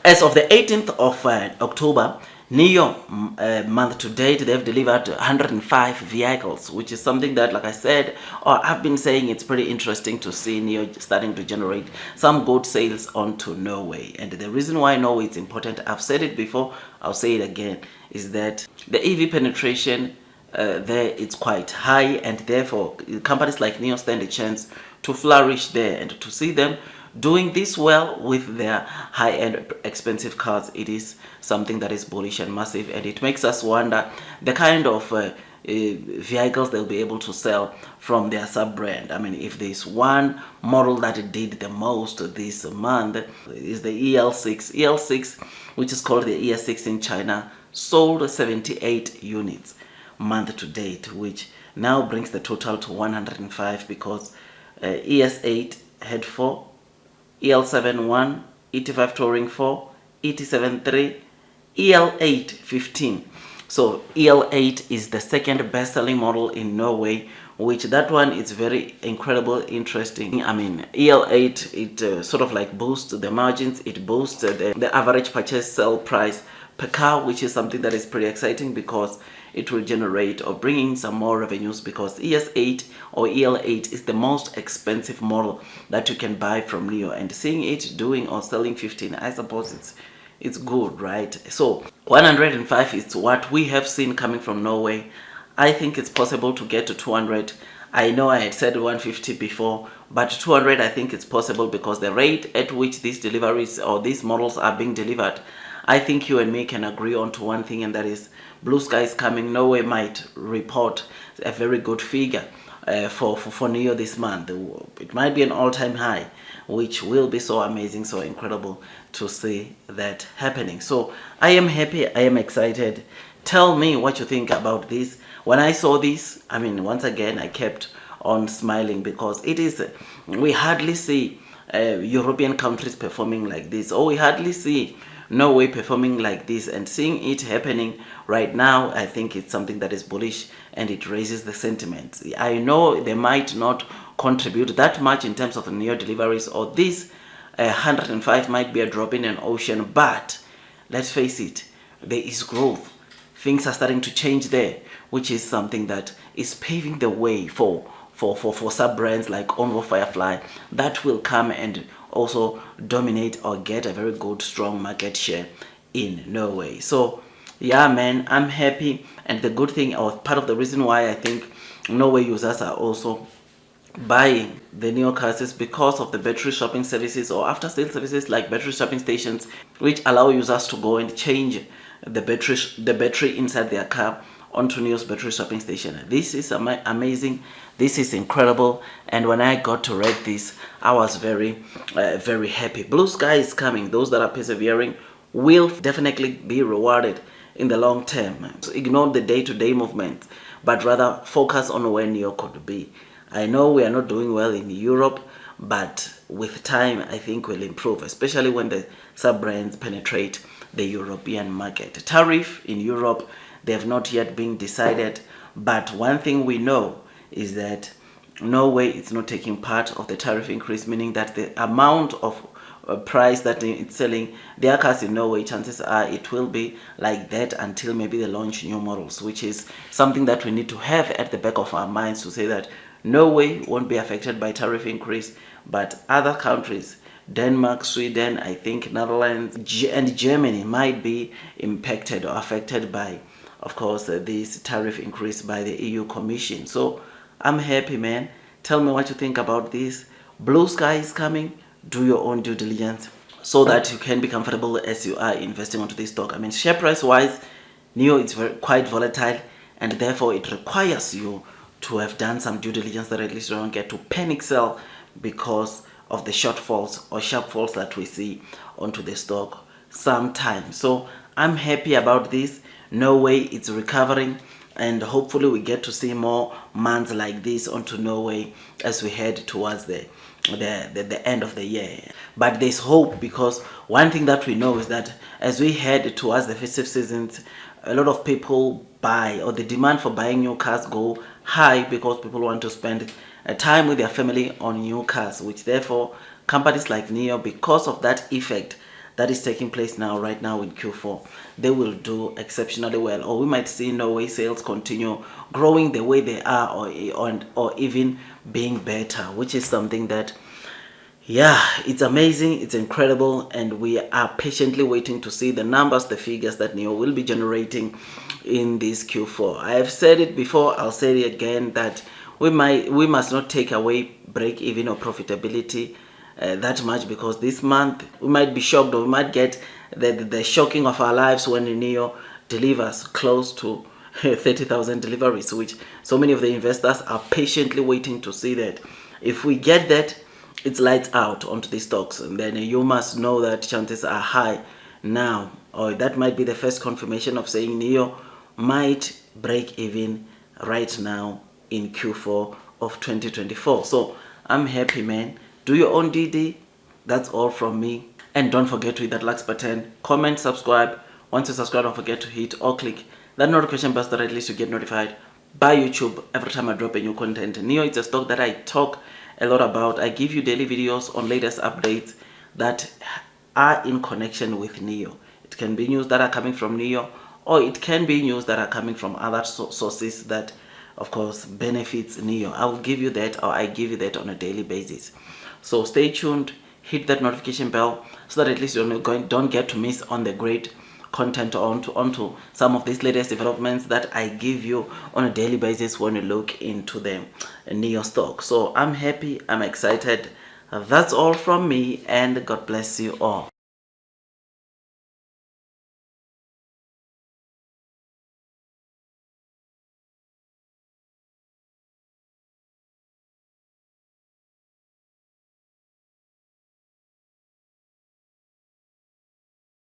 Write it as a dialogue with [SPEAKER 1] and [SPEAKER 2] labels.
[SPEAKER 1] As of the 18th of October, NIO month to date, they've delivered 105 vehicles, which is something that, like I said, or I've been saying, it's pretty interesting to see NIO starting to generate some good sales onto Norway. And the reason why Norway is important, I've said it before, I'll say it again, is that the EV penetration there it's quite high, and therefore companies like NIO stand a chance to flourish there, and to see them doing this well with their high-end expensive cars, it is something that is bullish and massive, and it makes us wonder the kind of vehicles they'll be able to sell from their sub-brand. I mean, if there's one model that did the most this month, is the EL6. EL6, which is called the ES6 in China, sold 78 units month to date, which now brings the total to 105, because ES8 had 4, EL7 1, ET5 Touring 4, ET7 3, EL8 15. So EL8 is the second best-selling model in Norway, which that one is very incredible, interesting. I mean, EL8, it sort of like boosts the margins, it boosts the average purchase sale price per car, which is something that is pretty exciting, because it will generate or bring in some more revenues, because ES8 or EL8 is the most expensive model that you can buy from NIO, and seeing it doing or selling 15, I suppose it's good, right? So 105 is what we have seen coming from Norway. I think it's possible to get to 200. I know I had said 150 before, but 200 I think it's possible, because the rate at which these deliveries or these models are being delivered, I think you and me can agree on to one thing, and that is blue sky is coming. Norway might report a very good figure for NIO this month. It might be an all-time high, which will be so amazing, so incredible to see that happening. So I am happy, I am excited. Tell me what you think about this. When I saw this, I mean, once again, I kept on smiling, because it is, we hardly see European countries performing like this, or we hardly see Norway performing like this, and seeing it happening right now, I think it's something that is bullish, and it raises the sentiment. I know they might not contribute that much in terms of NIO deliveries, or this 105 might be a drop in an ocean, but let's face it, there is growth. Things are starting to change there, which is something that is paving the way for sub-brands like Onvo Firefly that will come and also dominate or get a very good strong market share in Norway. So yeah, man, I'm happy, and the good thing, or part of the reason why I think Norway users are also buying the NIO cars, is because of the battery swapping services or after sale services like battery swapping stations, which allow users to go and change the battery inside their car onto NIO's battery swapping station. This is amazing, this is incredible, and when I got to read this, I was very happy. Blue sky is coming. Those that are persevering will definitely be rewarded in the long term. So ignore the day-to-day movement, but rather focus on where NIO could be. I know we are not doing well in Europe, but with time I think we'll improve, especially when the sub-brands penetrate the European market. Tariff in Europe, they have not yet been decided, but one thing we know is that Norway is not taking part of the tariff increase, meaning that the amount of price that it's selling their cars in Norway, chances are it will be like that until maybe they launch new models, which is something that we need to have at the back of our minds, to say that Norway won't be affected by tariff increase, but other countries, Denmark, Sweden, I think Netherlands and Germany might be impacted or affected by, of course, this tariff increase by the EU Commission. So I'm happy, man. Tell me what you think about this. Blue sky is coming. Do your own due diligence so that you can be comfortable as you are investing onto this stock. I mean, share price wise, NIO is quite volatile, and therefore it requires you to have done some due diligence, that at least you don't get to panic sell because of the shortfalls or sharp falls that we see onto the stock sometimes. So I'm happy about this. Norway, it's recovering, and hopefully we get to see more months like this onto Norway as we head towards the end of the year. But there's hope, because one thing that we know is that as we head towards the festive seasons, a lot of people buy, or the demand for buying new cars go high, because people want to spend time with their family on new cars, which therefore companies like NIO, because of that effect, that is taking place now, right now in Q4, they will do exceptionally well. Or we might see Norway sales continue growing the way they are, or even being better, which is something that, yeah, it's amazing, it's incredible, and we are patiently waiting to see the numbers, the figures that NIO will be generating in this Q4. I have said it before, I'll say it again, that we must not take away break even or profitability that much, because this month we might be shocked, or we might get the shocking of our lives when NIO delivers close to 30,000 deliveries, which so many of the investors are patiently waiting to see that. If we get that, it's lights out onto the stocks, and then you must know that chances are high now, or that might be the first confirmation of saying NIO might break even right now in Q4 of 2024. So I'm happy, man. Do your own DD. That's all from me, and don't forget to hit that like button, comment, subscribe. Once you subscribe, don't forget to hit or click that notification bell so that at least you get notified by YouTube every time I drop a new content. NIO, it's a stock that I talk a lot about. I give you daily videos on latest updates that are in connection with NIO. It can be news that are coming from NIO, or it can be news that are coming from other sources that, of course, benefits NIO. I will give you that, or I give you that on a daily basis. So stay tuned, hit that notification bell so that at least you don't get to miss on the great content, onto some of these latest developments that I give you on a daily basis when you look into the NIO stock. So I'm happy, I'm excited. That's all from me, and God bless you all.